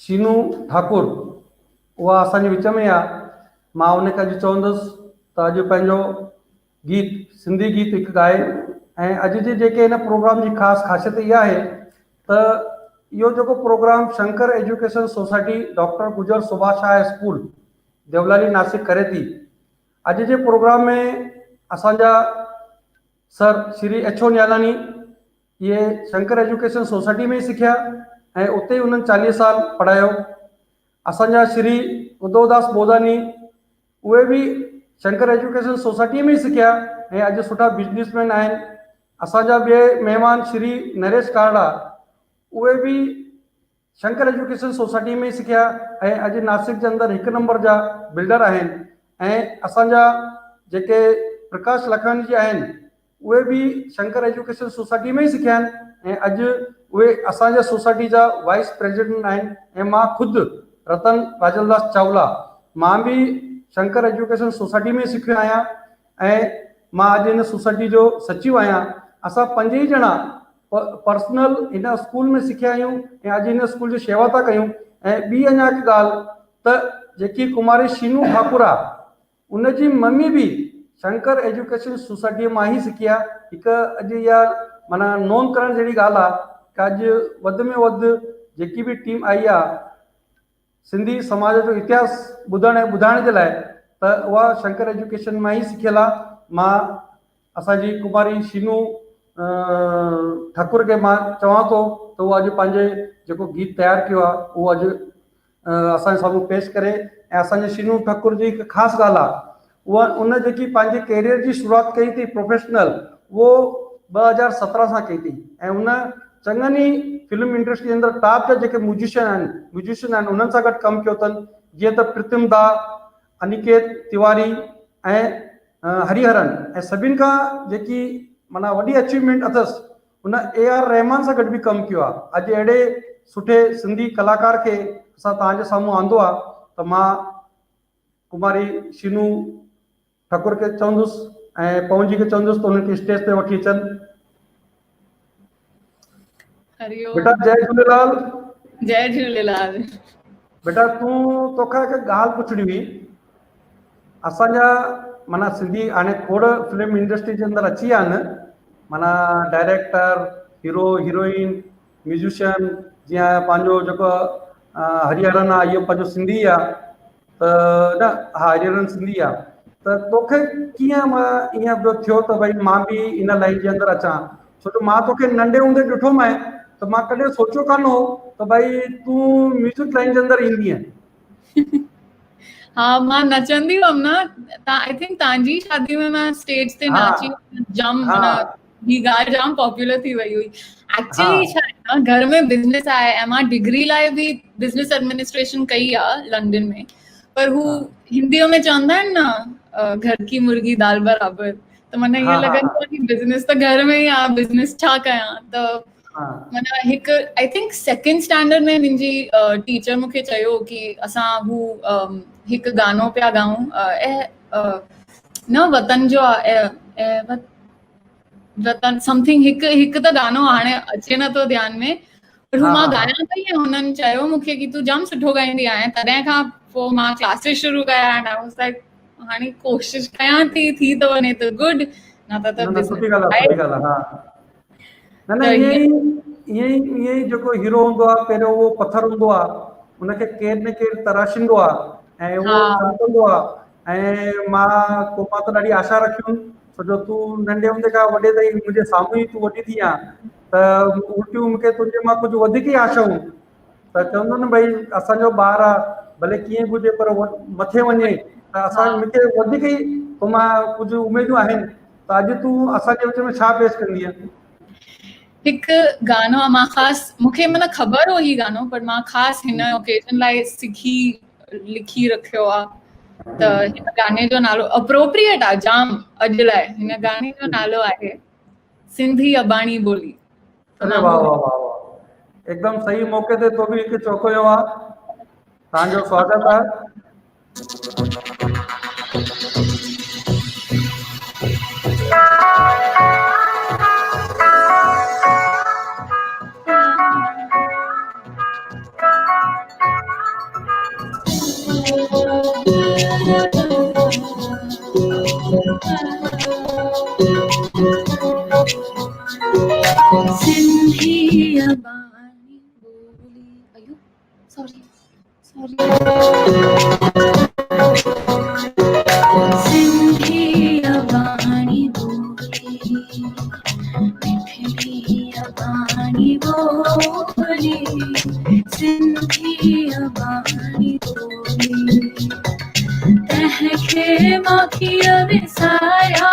शीनू ठाकुर उहा असांजे विच में आहे। मां उनखे अॼु चवंदुसि त अॼु पंहिंजो गीत सिंधी गीत हिकु ॻाए। ऐं अॼु जे जेके हिन प्रोग्राम जी ख़ासि ख़ासियत इहा आहे त इहो जेको program Shankar education society doctor Gujar सुभाषाय स्कूल देवलाली नासिक करे थी। अॼु जे प्रोग्राम में असांजा सर श्री एच.ओ. नियालानी ये शंकर एजुकेशन सोसाइटी में ही सिखिया ऐं उते ही उन्हनि 40 साल पढ़ायो। असांजा श्री उदोदास बोदानी उहे भी शंकर एजुकेशन सोसाइटी में ही सिखिया ऐं अॼु सुठा बिजनेसमैन आहिनि। असांजा ॿिए महिमान श्री नरेश काड़ा उहे भी शंकर एजुकेशन सोसाइटी में ही सिखिया ऐं अॼु नासिक जे अंदरि 1 नंबर जा बिल्डर आहिनि। ऐं असांजा जेके प्रकाश लखानी जी आहिनि उहे भी शंकर एजुकेशन सोसाइटी में ही सिखिया आहिनि ऐं अॼु उहे असांजे सोसाइटी जा वाइस प्रेसिडेंट आहिनि। ऐं मां खुदि रतन राजलदास चावला मां भी शंकर एजुकेशन सोसाइटी में सिखियो आहियां ऐं मां अॼु हिन सोसाइटी जो सचिव आहियां। असां 5 ई ॼणा पर्सनल हिन स्कूल में सिखिया आहियूं ऐं अॼु हिन स्कूल जी शेवा था कयूं। ऐं ॿी अञा हिकु ॻाल्हि त जेकी कुमारी शीनू ठाकुर आहे उनजी मम्मी भी शंकर एजुकेशन सोसाइटी मां ही सिखी आहे। हिकु अॼु इहा माना नोन करण जहिड़ी ॻाल्हि आहे कि अॼु वधि में वधि जेकी भी टीम आई आहे सिंधी समाज जो इतिहास ॿुधण ऐं ॿुधाइण जे लाइ त उहा शंकर एजुकेशन मां ही सिखियल आहे। मां असांजी कुमारी शीनू ठाकुर खे मां चवां थो त उहो अॼु पंहिंजे जेको गीत तयारु कयो आहे उहो अॼु असांजे साम्हूं पेश करे। ऐं असांजे शीनू ठाकुर जी हिकु ख़ासि ॻाल्हि आहे उहा उन जेकी पंहिंजे कैरियर जी शुरूआत कई थी प्रोफेशनल वो 2017 सां कई थी ऐं उन चङनि ई फिल्म इंडस्ट्री जे अंदरि टॉप जा जेके म्यूजिशियन आहिनि उन्हनि सां गॾु कमु कयो अथनि जीअं त प्रीतम दा अनिकेत तिवारी ऐं हरिहरन ऐं सभिनि खां जेकी माना वॾी अचीवमेंट अथसि उन A.R. रहमान सां गॾु बि कमु कयो आहे। अॼु अहिड़े सुठे सिंधी कलाकार खे असां तव्हांजे साम्हूं आंदो आहे त मां कुमारी शीनू ठाकुर खे चवंदुसि ऐं पवन जी खे चवंदुसि त उन्हनि खे स्टेज ते वठी अचनि। बेटा जय झूलेलाल। जय झूलेलाल। बेटा तूं तोखां हिकु ॻाल्हि पुछणी हुई। असांजा माना सिंधी हाणे खोड़ फिल्म इंडस्ट्री जे अंदरि अची विया आहिनि माना डायरेक्टर हीरो हीरोइन म्यूजिशियन जीअं पंहिंजो जेको हरिहरन आहे इहो पंहिंजो सिंधी आहे त न हा हरिहरन सिंधी आहे त तोखे कीअं मां ईअं पियो थियो त भई मां बि इन लाइन जे अंदरि अचां छो जो मां तोखे नंढे हूंदे ॾिठो मां त मां कॾहिं सोचियो कान हो त भई तूं म्यूजिक लाइन जे अंदरि ईंदीअ। हाँ मां नचंदी हुअमि न आई थिंक तव्हांजी शादी में मां स्टेज ते नाची जाम माना ही ॻाल्हि जाम पॉपुलर थी वई हुई। एक्चुअली छा आहे न घर में बिज़नेस आहे ऐं मां डिग्री लाइ बि बिज़नेस एडमिनिस्ट्रेशन कई आहे लंडन में पर हू हिंदीअ में चवंदा आहिनि न घर की मुर्गी दाल बराबर त माना ईअं लॻंदो आहे कि बिज़नेस त घर में ई आहे बिज़नेस छा कयां त माना हिकु आई थिंक 2nd स्टैंडर्ड में मुंहिंजी टीचर मूंखे चयो कि असां हू हिकु गानो पिया ॻायूं न वतन जो वतन समथिंग हिकु त गानो हाणे अचे नथो ध्यान में पर हू मां ॻायां पई ऐं हुननि चयो मूंखे कि तूं जाम सुठो ॻाईंदी आहीं। तॾहिं खां पोइ मां क्लासिस शुरू कया आहिनि हाणे कोशिशि कयां थी त वञे त गुड न त सुठी ॻाल्हि आहे। न ईअं ई जेको हीरो हूंदो आहे पहिरियों उहो पथर हूंदो आहे उनखे केरु न केरु तराशींदो आहे ऐं उहो चमकंदो आहे ऐं मां त ॾाढी आशा रखियूं छो जो तूं नंढे हूंदे खां वॾे ताईं मुंहिंजे साम्हूं ई तूं वॾी थी आहे त उल्टियूं मूंखे तुंहिंजे मां कुझु वधीक ई आशाऊं त चवंदो न भई असांजो ॿारु आहे भले कीअं बि हुजे पर मथे वञे त असां मूंखे वधीक ई मां कुझु उमेदूं आहिनि त अॼु तूं असांजे विच में छा पेश कंदीअ? हिकु गानो आहे मां ख़ासि मूंखे माना ख़बर हो ही गानो पर मां ख़ासि हिन ओकेजन लाइ सिखी लिखी रखियो आहे त हिन गाने जो नालो अप्रोप्रिएट आहे जाम अॼु लाइ। हिन गाने जो नालो आहे सिंधी अबाणी ॿोली। अरे वाह वाह वाह वाह एकदम सही मौके ते तो बि हिकु चौकयो आहे। तव्हांजो स्वागत आहे। सिंधी अबानी बोली, अयो सॉरी सिंधी अबानी बोली, मिठड़ी अबानी बोली, सिंधी अबानी बोली, तहके माखिया विसाया,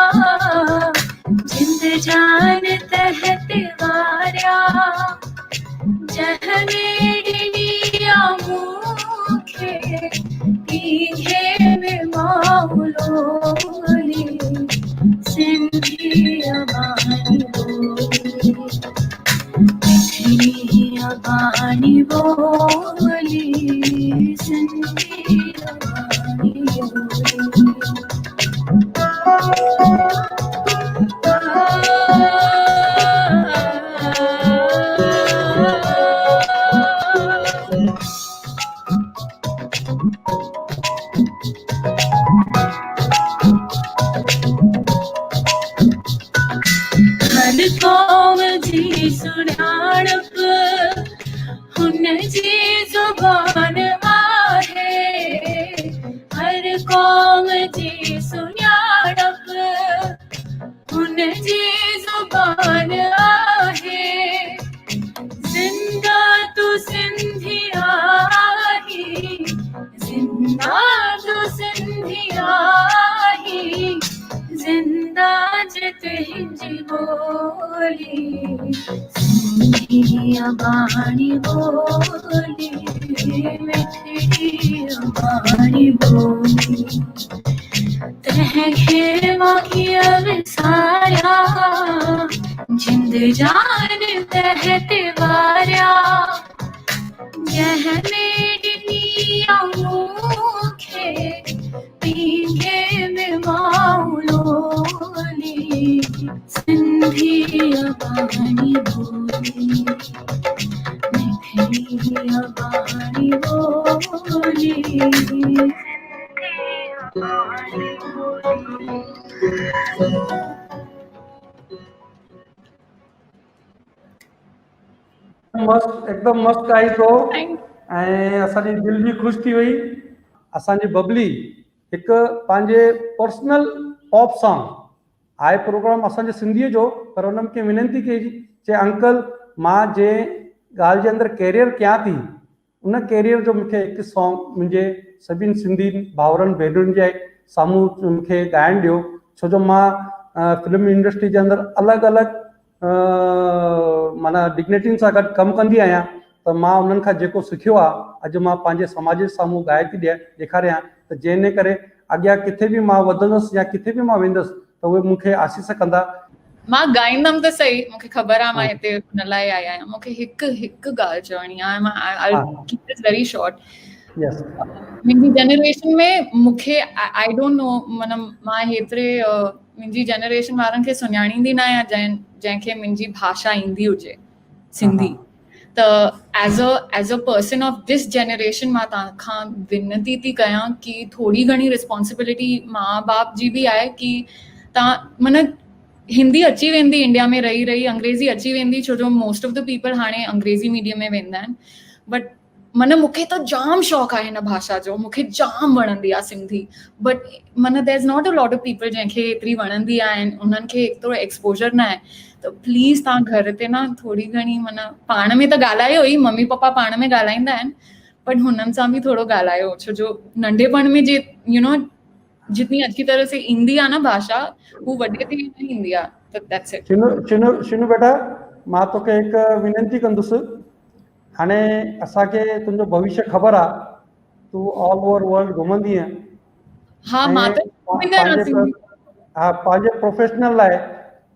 जिंद जान तहत वारिया, जहनेड़िया मुखे पीघे में माउलोली, सिंधी अबानी बोली, मिठड़ी अबानी बोली, सिंधी अबानी बोली। हर कौम जी सुञाणप हुन जी ज़ुबान आहे, हर कौम जी सुञाणप हुन जी ज़ुबान आहे, ज़िंदा तू सिंधी आही, ज़िंदा तू सिंधी आही, जिंदा जितनी बोली, सिंधी अबानी बोली, मिठड़ी अबानी बोली, तहके माखिया विसाया, जिंद जान तहत वारिया, जहनेड़िया मुखे पीघे में माउलोली, सिंधी अबानी बोली, मिठड़ी अबानी बोली, सिंधी अबानी बोली। मस्त एकदम मस्त आई तो ऐं असांजी दिलि बि ख़ुशि थी वई। असांजी बबली हिकु पंहिंजे पर्सनल पॉप सॉन्ग आहे प्रोग्राम असांजे सिंधीअ जो, पर हुन मूंखे विनंती कई चए अंकल मां जंहिं ॻाल्हि जे अंदरि कैरियर कयां थी उन कैरियर जो मूंखे हिकु सॉन्ग मुंहिंजे सभिनी सिंधी भाउरनि भेनरुनि जे साम्हूं मूंखे ॻाइणु ॾियो, छो जो मां फिल्म इंडस्ट्री जे अंदरि अलॻि अलॻि माना डिग्निटियुनि सां गॾु कमु कंदी आहियां, त मां उन्हनि खां जेको सिखियो आहे अॼु मां पंहिंजे समाज जे साम्हूं ॻाए थी ॾेखारियां, त जंहिं करे अॻियां किथे बि मां वधंदुसि या किथे बि मां वेंदुसि त उहे मूंखे आसीस कंदा। मां ॻाईंदमि त सही, मूंखे ख़बर आहे मां हिते हुन लाइ आई आहियां। मूंखे हिकु ॻाल्हि चवणी आहे, मां I keep this very short. मुंहिंजी जनरेशन में मूंखे आई डोंट नो, माना मां हेतिरे मुंहिंजी जनरेशन वारनि खे सुञाणींदी न आहियां जंहिंखे मुंहिंजी भाषा ईंदी हुजे सिंधी। त as a person of this generation मां तव्हांखां विनती थी कयां कि थोरी घणी रिस्पॉन्सिबिलिटी माउ बाप जी बि आहे कि तव्हां माना हिंदी अची वेंदी इंडिया में रही रही, अंग्रेज़ी अची वेंदी छो जो मोस्ट ऑफ द पीपल हाणे अंग्रेज़ी मीडियम में वेंदा आहिनि, बट माना मूंखे त जाम शौक़ु आहे हिन भाषा जो, मूंखे जाम वणंदी आहे सिंधी, बट माना there is not a lot of people जंहिंखे एतिरी वणंदी आहे ऐं उन्हनि खे एतिरो एक्सपोजर न आहे। त प्लीज़ तव्हां घर ते न थोरी घणी माना पाण में त ॻाल्हायो ई, मम्मी पप्पा पाण में ॻाल्हाईंदा आहिनि, बट हुननि सां बि थोरो ॻाल्हायो, छो जो नंढेपण में जे जितनी अच्छी तरह से ईंदी आहे न भाषा, हू वॾे ते न ईंदी आहे। त दैट्स इट। शिनू बेटा मां तोखे हिकु विनंती कंदुसि, हाणे असांखे तुंहिंजो भविष्य ख़बर आहे, तूं ऑल ओवर वर्ल्ड घुमंदी आहीं, हा मां त पंहिंजे प्रोफेशनल लाइ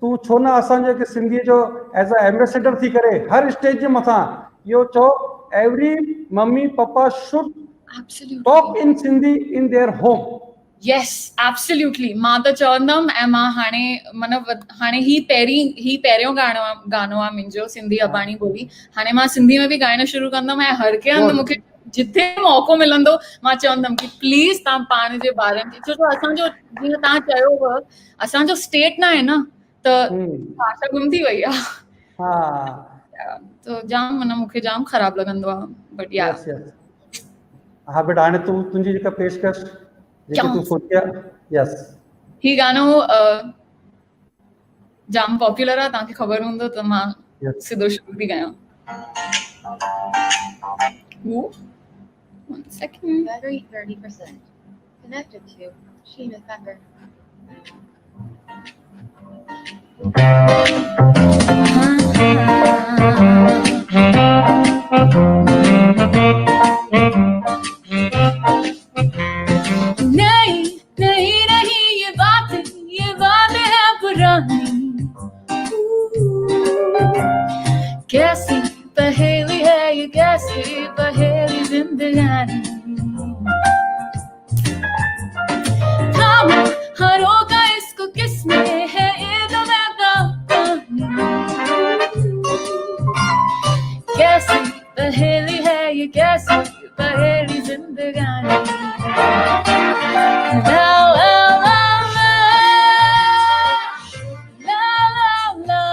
तूं छो न असांजे सिंधीअ जो एज़ अ एम्बेसडर थी करे हर स्टेज जे मथां इहो चओ, every mummy papa should talk in Sindhi in their home. Yes absolutely, मां त चवंदमि, ऐं मां हाणे हाणे ही पहिरियों गानो आहे मुंहिंजो सिंधी अबाणी ॿोली, हाणे मां सिंधी में बि ॻाइणु शुरू कंदमि ऐं हर कंहिं हंधि मूंखे जिथे मौक़ो मिलंदो मां चवंदमि कि प्लीज़ तव्हां पाण जे ॿारनि खे, छो जो असांजो जीअं तव्हां चयो हुअ असांजो स्टेट न आहे न, त भाषा गुम थी वई आहे। हाँ तो जाम माना मूंखे जाम ख़राबु लॻंदो आहे, बट या यस यस हाँ बेटा हाणे तूं तुंहिंजी जेका पेशकश जेके तूं सोची आहे यस ही गानो जाम पॉपुलर आहे, तव्हांखे ख़बर हूंदो, त मां सिधो शुरू थी कयां। One second. Battery 30%. Connected to Sheena Thacker. नहीं नहीं नहीं ये बात है पुरानी, कैसी पहेली है ये, कैसी पहेली जिंदगानी, थामा हरों का इसको किसने है ये तो मैं पानी, कैसी पहेली है ये, कैसी पहेली जिंदगानी, la la la la la la la,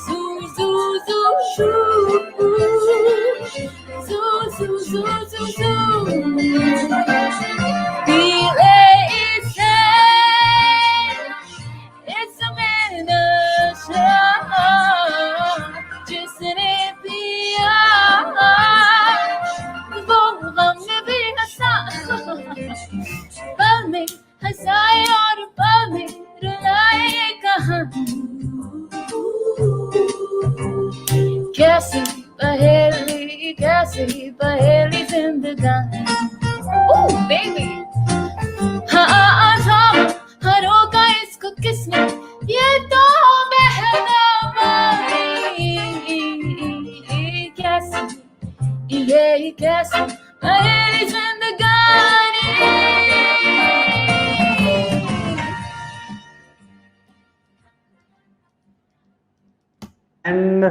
zoo zoo zoo zoo, zoo zoo zoo zoo zoo, pile ise it's a man जिसने पिया वो गम भी हंसा, पल में हंसाए और पल में रुलाए ये कहानी, कैसी पहेली जिंदगानी। ओह बेबी हाँ थामा हरों का इसको किसने, ये तो बहना पानी, कैसी ये कैसी पहेली जिंदगानी। एंड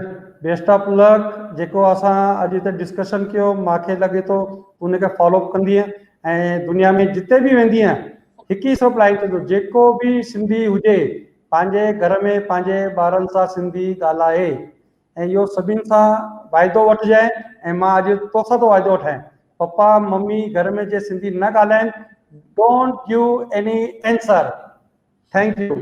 बेस्ट ऑफ लक जेको असां अॼु हिते डिस्कशन कयो, मूंखे लॻे थो उनखे फॉलोअप कंदीअ ऐं दुनिया में जिते बि वेंदीअ हिकु ई सप्लाई कंदो, जेको बि सिंधी हुजे पंहिंजे घर में पंहिंजे ॿारनि सां सिंधी ॻाल्हाए ऐं इहो सभिनि सां वाइदो वठिजांइ। ऐं मां अॼु तोसां थो वाइदो वठां, पप्पा मम्मी घर में जे सिंधी न ॻाल्हाइनि, don't give any answer. Thank U.